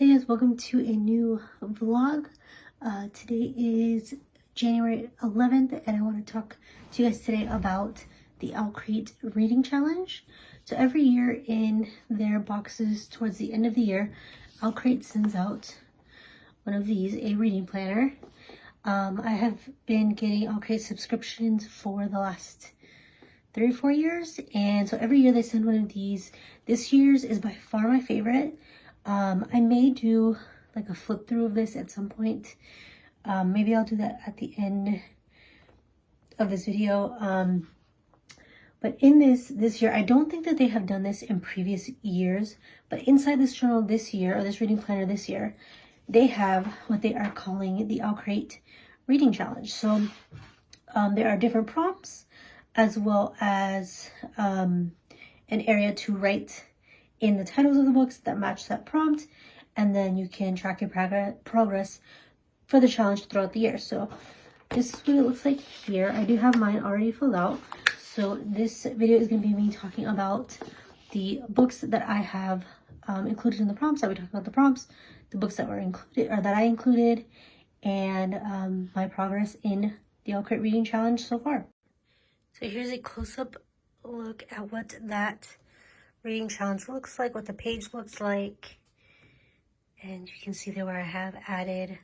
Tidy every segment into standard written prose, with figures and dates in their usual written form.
Hey guys, welcome to a new vlog. Today is January 11th and I want to talk to you guys today about the Owlcrate Reading Challenge. So every year in their boxes towards the end of the year, Owlcrate sends out one of these, a reading planner. I have been getting Owlcrate subscriptions for the last 3 or 4 years, and so every year they send one of these. This year's is by far my favorite. I may do like a flip through of this at some point. Maybe I'll do that at the end of this video. But in this year, I don't think that they have done this in previous years, but inside this journal this year, or this reading planner this year, they have what they are calling the Owlcrate Reading Challenge. So there are different prompts as well as an area to write in the titles of the books that match that prompt, and then you can track your progress for the challenge throughout the year. So this is what it looks like here. I do have mine already filled out. So this video is going to be me talking about the books that I have included in the prompts. I'll be talking about the prompts, the books that were included or that I included, and my progress in the Owlcrate Reading Challenge so far. So here's a close-up look at what that reading challenge looks like, what the page looks like, and you can see there where I have added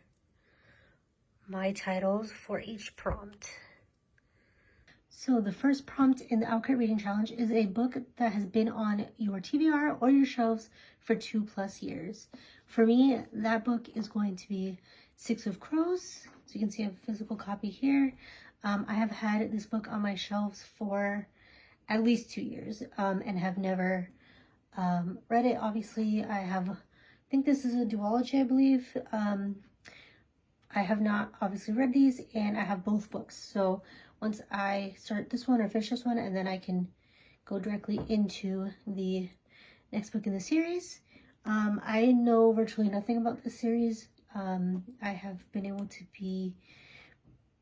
my titles for each prompt. So the first prompt in the Owlcrate Reading Challenge is a book that has been on your TBR or your shelves for 2+ years. For me, that book is going to be Six of Crows. So you can see I have a physical copy here. I have had this book on my shelves for at least 2 years and have never read it. Obviously, I think this is a duology, I believe. I have not obviously read these, and I have both books. So once I start this one or finish this one, and then I can go directly into the next book in the series. I know virtually nothing about this series. I have been able to be,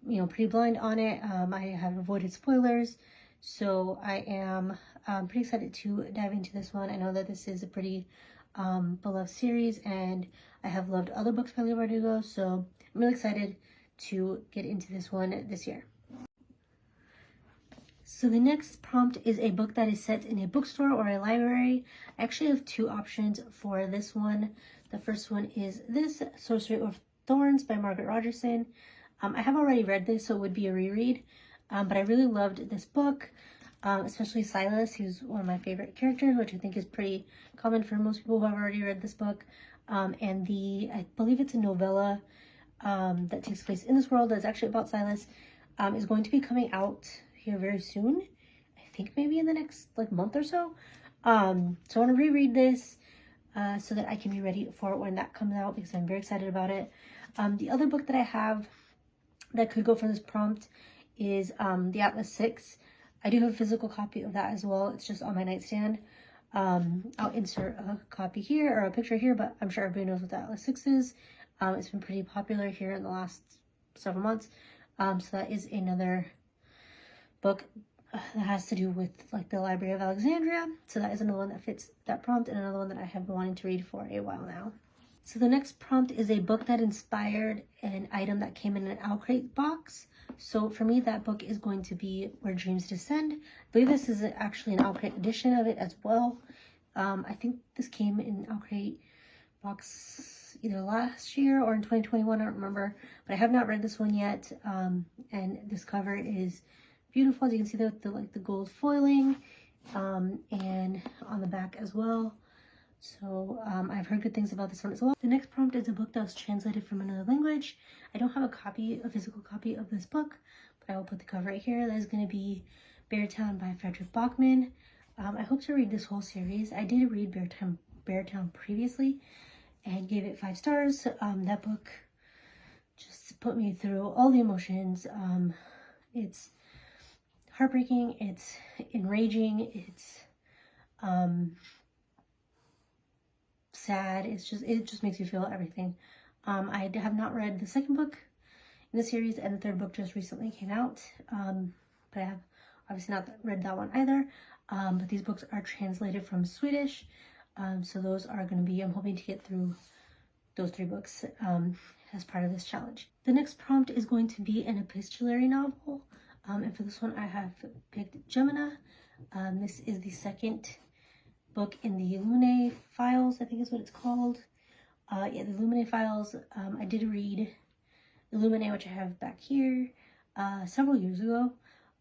pretty blind on it. I have avoided spoilers. So I am pretty excited to dive into this one. I know that this is a pretty beloved series, and I have loved other books by Leigh Bardugo, so I'm really excited to get into this one this year. So the next prompt is a book that is set in a bookstore or a library. I actually have 2 options for this one. The first one is this, Sorcery or Thorns by Margaret Rogerson. I have already read this, so it would be a reread. But I really loved this book, especially Silas, who's one of my favorite characters, which I think is pretty common for most people who have already read this book. And I believe it's a novella that takes place in this world that's actually about Silas, is going to be coming out here very soon. I think maybe in the next month or so. So I want to reread this so that I can be ready for it when that comes out, because I'm very excited about it. The other book that I have that could go for this prompt is the Atlas 6. I do have a physical copy of that as well. It's just on my nightstand. I'll insert a copy here or a picture here, but I'm sure everybody knows what the Atlas 6 is. It's been pretty popular here in the last several months. So that is another book that has to do with the Library of Alexandria. So that is another one that fits that prompt, and another one that I have been wanting to read for a while now. So the next prompt is a book that inspired an item that came in an Owlcrate box. So for me, that book is going to be Where Dreams Descend. I believe this is actually an Owlcrate edition of it as well. I think this came in Owlcrate box either last year or in 2021, I don't remember. But I have not read this one yet. And this cover is beautiful. As you can see, the gold foiling and on the back as well. So I've heard good things about this one as well. The next prompt is a book that was translated from another language. I don't have a physical copy of this book, but I will put the cover right here. That is going to be Beartown by Fredrick Backman. I hope to read this whole series. I did read Beartown previously and gave it 5 stars. That book just put me through all the emotions. It's heartbreaking, it's enraging, it's sad. It just makes you feel everything. I have not read the second book in the series, and the third book just recently came out, but I have obviously not read that one either. But these books are translated from Swedish, so those are going to be, I'm hoping to get through those 3 books as part of this challenge. The next prompt is going to be an epistolary novel. And for this one, I have picked Gemina. This is the 2nd book in the Illuminae files, I think is what it's called. Yeah, the Illuminae files. I did read Illuminae, which I have back here, several years ago.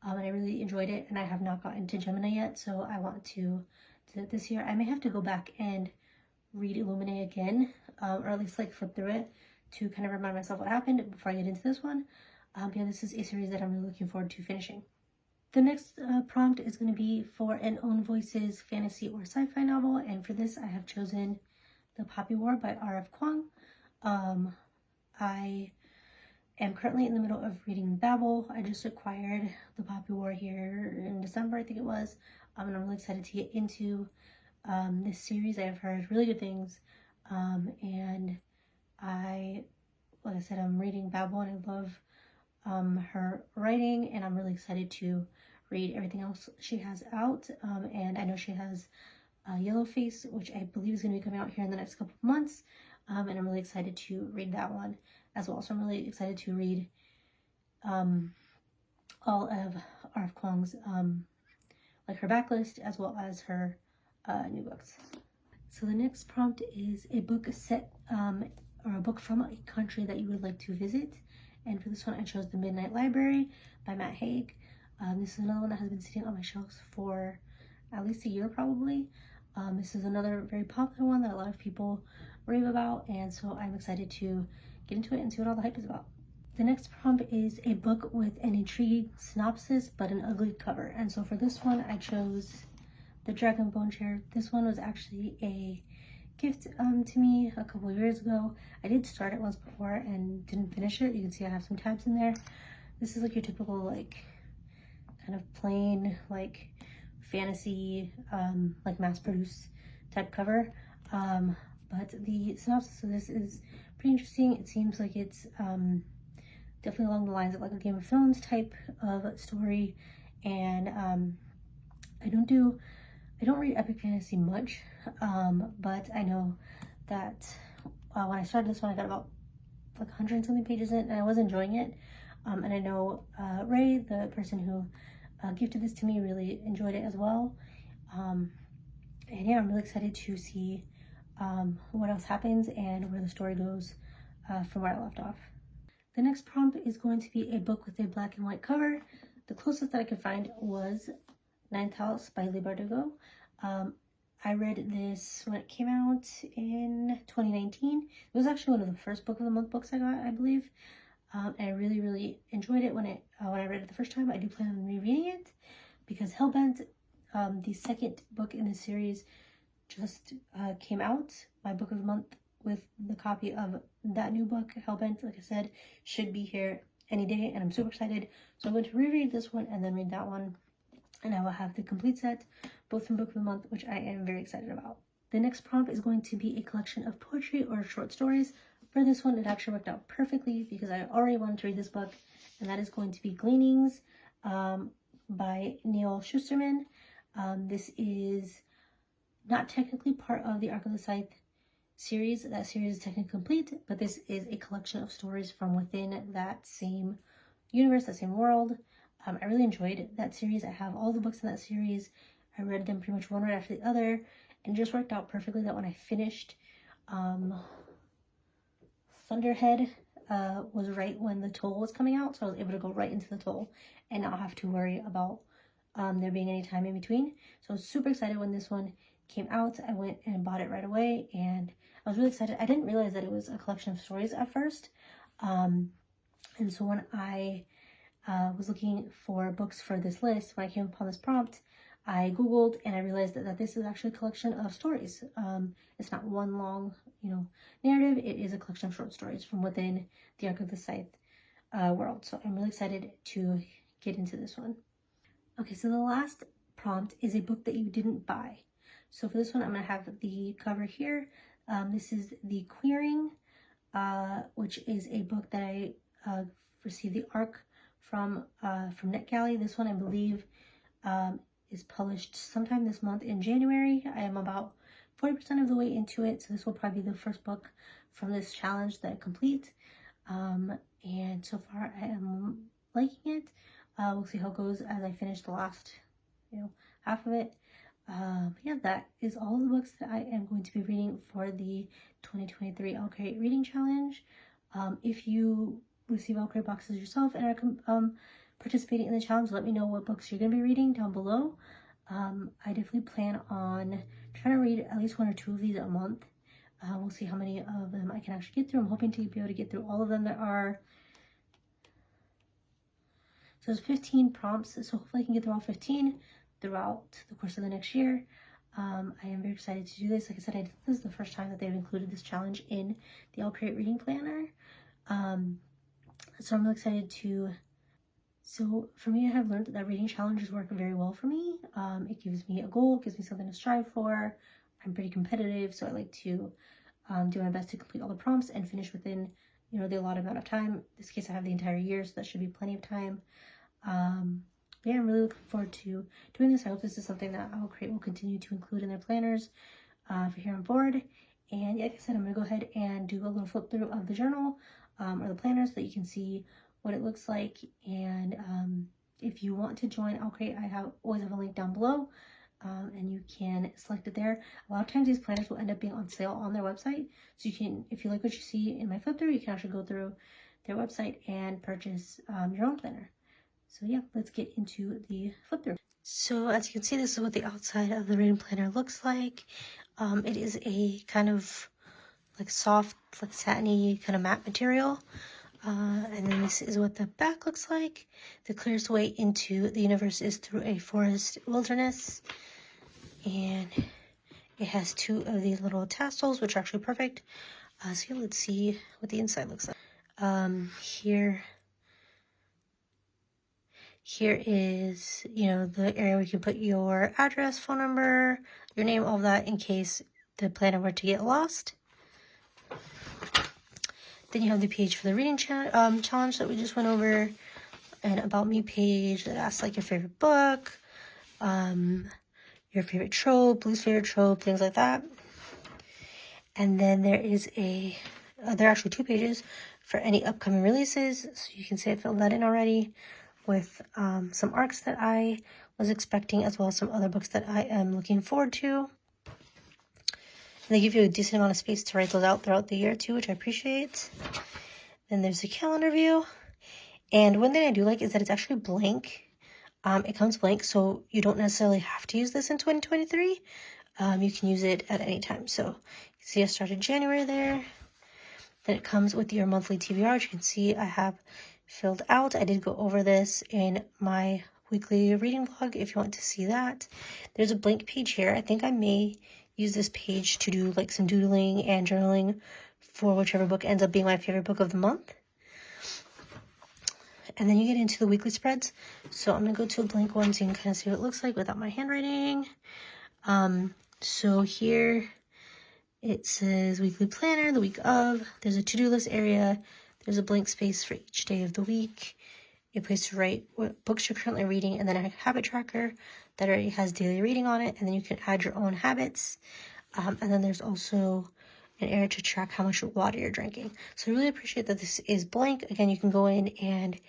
And I really enjoyed it, and I have not gotten to Gemina yet, so I want to do it this year. I may have to go back and read Illuminae again, or at least like flip through it to kind of remind myself what happened before I get into this one. Yeah, this is a series that I'm really looking forward to finishing. The next prompt is going to be for an Own Voices fantasy or sci-fi novel, and for this I have chosen The Poopy War by Rf Quang. I am currently in the middle of reading Babel. I just acquired The Poopy War here in December, I think it was, and I'm really excited to get into this series. I have heard really good things, and like I said, I'm reading Babel, and I love her writing, and I'm really excited to read everything else she has out. And I know she has Yellowface, which I believe is going to be coming out here in the next couple of months, and I'm really excited to read that one as well. So I'm really excited to read all of R.F. Kuang's like her backlist as well as her new books. So the next prompt is a book set or a book from a country that you would like to visit, and for this one I chose The Midnight Library by Haig. This is another one that has been sitting on my shelves for at least a year probably. This is another very popular one that a lot of people rave about, and so I'm excited to get into it and see what all the hype is about. The next prompt is a book with an intriguing synopsis but an ugly cover, and so for this one I chose The Dragonbone chair. This one was actually a gift to me a couple of years ago. I did start it once before and didn't finish it. You can see I have some tabs in there. This is like your typical like kind of plain like fantasy like mass-produced type cover, but the synopsis of this is pretty interesting. It seems like it's definitely along the lines of like a Game of Thrones type of story, and I don't read epic fantasy much, but I know that when I started this one I got about like 100 and something pages in, and I was enjoying it, and I know Ray, the person who gifted this to me, really enjoyed it as well, and yeah, I'm really excited to see what else happens and where the story goes from where I left off. The next prompt is going to be a book with a black and white cover. The closest that I could find was Ninth House by Leigh Bardugo. I read this when it came out in 2019. It was actually one of the first Book of the Month books I got, I believe. And I really, really enjoyed it when I read it the first time. I do plan on rereading it because Hellbent, the 2nd book in the series, just came out. My Book of the Month with the copy of that new book, Hellbent, like I said, should be here any day, and I'm super excited. So I'm going to reread this one and then read that one, and I will have the complete set, both from Book of the Month, which I am very excited about. The next prompt is going to be a collection of poetry or short stories. For this one, it actually worked out perfectly because I already wanted to read this book, and that is going to be Gleanings by Neal Shusterman. This is not technically part of the Arc of the Scythe series. That series is technically complete, but this is a collection of stories from within that same universe, that same world. I really enjoyed that series. I have all the books in that series. I read them pretty much one right after the other, and it just worked out perfectly that when I finished Thunderhead was right when the Toll was coming out, so I was able to go right into the Toll and not have to worry about there being any time in between. So I was super excited when this one came out. I went and bought it right away, and I was really excited. I didn't realize that it was a collection of stories at first, and so when I was looking for books for this list, when I came upon this prompt, I googled and I realized that this is actually a collection of stories. It's not one long, narrative. It is a collection of short stories from within the Arc of the Scythe world. So I'm really excited to get into this one. Okay, so the last prompt is a book that you didn't buy. So for this one, I'm going to have the cover here. This is The Queering, which is a book that I received the ARC from NetGalley. This one, I believe, is published sometime this month in January. I am about 40% of the way into it, so this will probably be the first book from this challenge that I complete. And so far I am liking it. We'll see how it goes as I finish the last, half of it. Yeah, that is all the books that I am going to be reading for the 2023 Owlcrate Reading Challenge. If you receive Owlcrate boxes yourself and are participating in the challenge, let me know what books you're going to be reading down below. I definitely plan on trying to read at least 1 or 2 of these a month. We'll see how many of them I can actually get through. I'm hoping to be able to get through all of them. There are, so there's 15 prompts, so hopefully I can get through all 15 throughout the course of the next year. I am very excited to do this. Like I said, this is the first time that they've included this challenge in the Owlcrate Reading Planner. So I'm really excited to... So for me, I have learned that reading challenges work very well for me. It gives me a goal, gives me something to strive for. I'm pretty competitive, so I like to do my best to complete all the prompts and finish within, the allotted amount of time. In this case, I have the entire year, so that should be plenty of time. Yeah, I'm really looking forward to doing this. I hope this is something that Owlcrate will continue to include in their planners for here on board. And like I said, I'm going to go ahead and do a little flip through of the journal or the planner so that you can see what it looks like. And if you want to join Owlcrate, I always have a link down below, and you can select it there. A lot of times these planners will end up being on sale on their website, so you can, if you like what you see in my flip through, you can actually go through their website and purchase your own planner. So yeah, let's get into the flip through. So as you can see, this is what the outside of the reading planner looks like. It is a kind of like soft, like satiny kind of matte material. And then this is what the back looks like. The clearest way into the universe is through a forest wilderness. And it has 2 of these little tassels, which are actually perfect. So yeah, let's see what the inside looks like. Here is, the area where you can put your address, phone number, your name, all of that in case the planner were to get lost. Then you have the page for the reading challenge that we just went over, an About Me page that asks like your favorite book, your favorite trope, least favorite trope, things like that. And then there is there are actually 2 pages for any upcoming releases, so you can see I filled that in already with some arcs that I was expecting, as well as some other books that I am looking forward to. And they give you a decent amount of space to write those out throughout the year too, which I appreciate. Then there's the calendar view. And one thing I do like is that it's actually blank. It comes blank, so you don't necessarily have to use this in 2023. You can use it at any time. So you can see I started January there. Then it comes with your monthly TBR, which you can see I have filled out. I did go over this in my weekly reading vlog if you want to see that. There's a blank page here. I think I may use this page to do like some doodling and journaling for whichever book ends up being my favorite book of the month. And then you get into the weekly spreads. So I'm going to go to a blank one so you can kind of see what it looks like without my handwriting. So here it says weekly planner, the week of. There's a to-do list area. There's a blank space for each day of the week. A place to write what books you're currently reading, and then a habit tracker that already has daily reading on it, and then you can add your own habits. And then there's also an area to track how much water you're drinking. So I really appreciate that this is blank. Again, you can go in and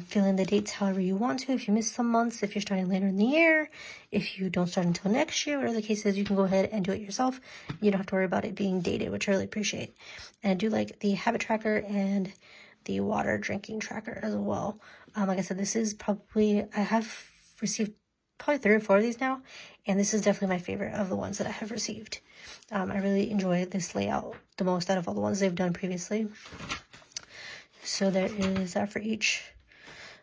fill in the dates however you want to. If you miss some months, if you're starting later in the year, if you don't start until next year, whatever the case is, you can go ahead and do it yourself. You don't have to worry about it being dated, which I really appreciate. And I do like the habit tracker and the water drinking tracker as well. Like I said, this is probably, I have received probably 3 or 4 of these now, and this is definitely my favorite of the ones that I have received. I really enjoy this layout the most out of all the ones they've done previously. So there is that for each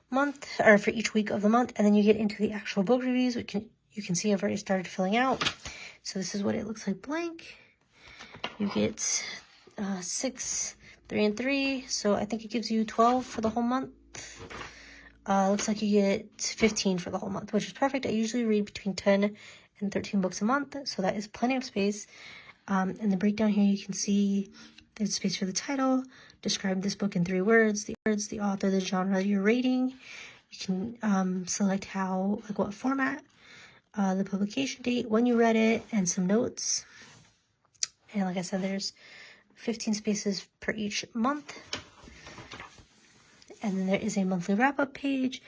month, or for each week of the month, and then you get into the actual book reviews, which you can see I've already started filling out. So this is what it looks like blank. You get 6, 3, and 3, so I think it gives you 12 for the whole month. Looks like you get 15 for the whole month, which is perfect. I usually read between 10 and 13 books a month, so that is plenty of space. In the breakdown here, you can see there's space for the title, describe this book in 3 words, the author, the genre you're rating. You can select what format the publication date, when you read it, and some notes. And like I said, there's 15 spaces per each month. And then there is a monthly wrap-up page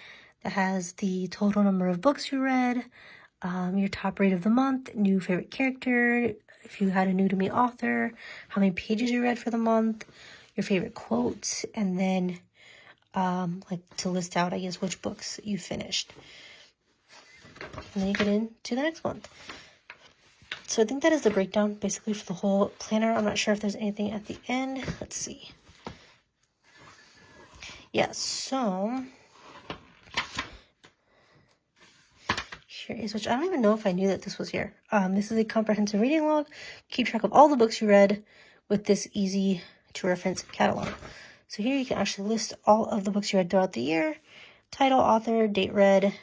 that has the total number of books you read, your top rate of the month, new favorite character, if you had a new to me author, how many pages you read for the month, your favorite quotes, and then like to list out, I guess, which books you finished. And then you get into the next month. So I think that is the breakdown basically for the whole planner. I'm not sure if there's anything at the end. Let's see. Yeah, so here is, which I don't even know if I knew that this was here. This is a comprehensive reading log. Keep track of all the books you read with this easy to reference catalog. So here you can actually list all of the books you read throughout the year, title, author, date read,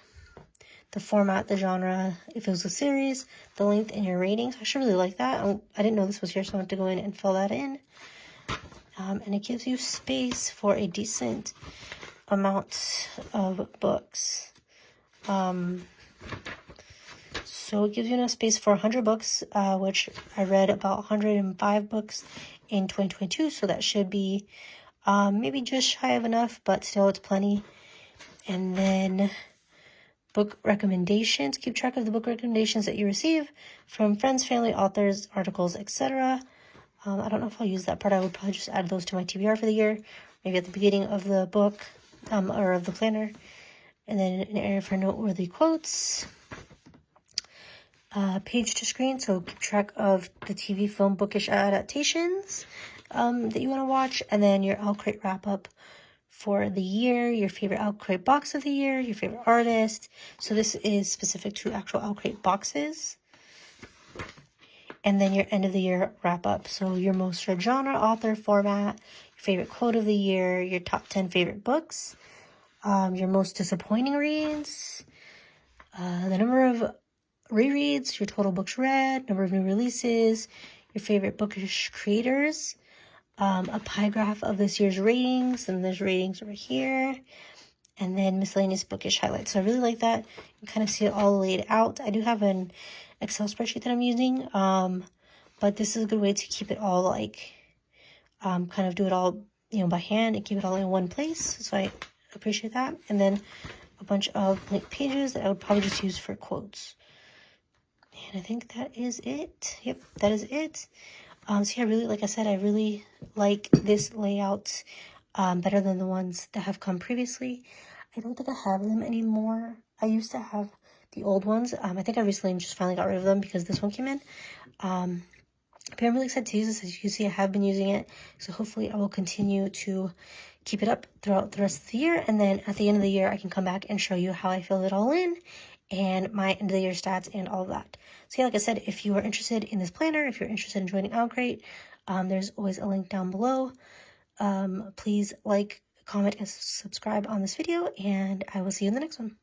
the format, the genre, if it was a series, the length, and your ratings. I should really like that. I didn't know this was here, so I have to go in and fill that in. And it gives you space for a decent amount of books. So it gives you enough space for 100 books, which I read about 105 books in 2022. So that should be maybe just shy of enough, but still it's plenty. And then book recommendations. Keep track of the book recommendations that you receive from friends, family, authors, articles, etc. I don't know if I'll use that part. I would probably just add those to my TBR for the year, maybe at the beginning of the book or of the planner. And then an area for noteworthy quotes. Page to screen, so keep track of the TV, film, bookish adaptations that you want to watch. And then your Owlcrate wrap-up for the year, your favorite Owlcrate box of the year, your favorite artist. So this is specific to actual Owlcrate boxes. And then your end of the year wrap-up. So your most read genre, author, format, your favorite quote of the year, your top 10 favorite books, your most disappointing reads, the number of rereads, your total books read, number of new releases, your favorite bookish creators, a pie graph of this year's ratings, and there's ratings over here, and then miscellaneous bookish highlights. So I really like that. You kind of see it all laid out. I do have an Excel spreadsheet that I'm using, but this is a good way to keep it all like, kind of do it all, by hand and keep it all in one place. So I appreciate that. And then a bunch of blank pages that I would probably just use for quotes. And I think that is it. Yep, that is it. So yeah, like I said, I really like this layout better than the ones that have come previously. I don't think I have them anymore. I used to have the old ones. I think I recently just finally got rid of them because this one came in. But I'm really excited to use this. As you can see, I have been using it. So hopefully I will continue to keep it up throughout the rest of the year. And then at the end of the year, I can come back and show you how I fill it all in and my end of the year stats and all of that. So yeah, like I said, if you are interested in this planner, if you're interested in joining Owlcrate, there's always a link down below. Please like, comment, and subscribe on this video, and I will see you in the next one.